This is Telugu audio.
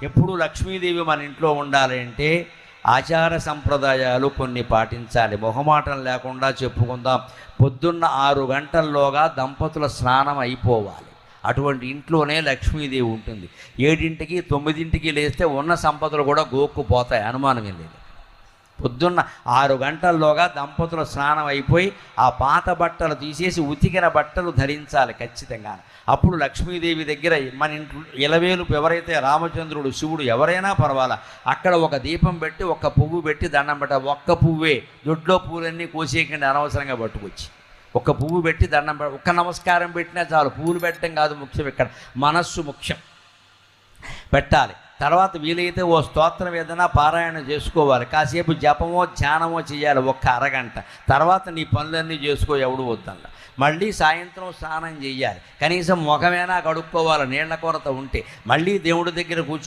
ఎప్పుడు లక్ష్మీదేవి మన ఇంట్లో ఉండాలి అంటే ఆచార సంప్రదాయాలు కొన్ని పాటించాలి. మొహమాటం లేకుండా చెప్పుకుందాం. పొద్దున్న 6 గంటల్లోగా దంపతుల స్నానం అయిపోవాలి. అటువంటి ఇంట్లోనే లక్ష్మీదేవి ఉంటుంది. 7ంటికి 9ంటికి లేస్తే ఉన్న సంపదలు కూడా గోక్కుపోతాయి, అనుమానమే లేదు. పొద్దున్న 6 గంటల్లోగా దంపతుల స్నానం అయిపోయి ఆ పాత బట్టలు తీసేసి ఉతికిన బట్టలు ధరించాలి ఖచ్చితంగా. అప్పుడు లక్ష్మీదేవి దగ్గర మన ఇంట్లో ఇలవేలుపు ఎవరైతే రామచంద్రుడు, శివుడు ఎవరైనా పర్వాలా, అక్కడ ఒక దీపం పెట్టి ఒక పువ్వు పెట్టి దండం పెట్ట. ఒక్క పువ్వే, దొడ్లో పువ్వులన్నీ కోసేయకండి అనవసరంగా పట్టుకొచ్చి. ఒక పువ్వు పెట్టి దండం పెట్ట, ఒక్క నమస్కారం పెట్టినా చాలు. పువ్వులు పెట్టడం కాదు ముఖ్యం, ఇక్కడ మనస్సు ముఖ్యం. పెట్టాలి. తర్వాత వీలైతే ఓ స్తోత్రం ఏదైనా పారాయణ చేసుకోవాలి. కాసేపు జపమో ధ్యానమో చేయాలి, ఒక్క అరగంట. తర్వాత నీ పనులన్నీ చేసుకో, ఎవడు వద్దల్లా. మళ్ళీ సాయంత్రం స్నానం చేయాలి. కనీసం ముఖమైనా కడుక్కోవాలి నీళ్ల కొరత ఉంటే. మళ్ళీ దేవుడి దగ్గర కూర్చో.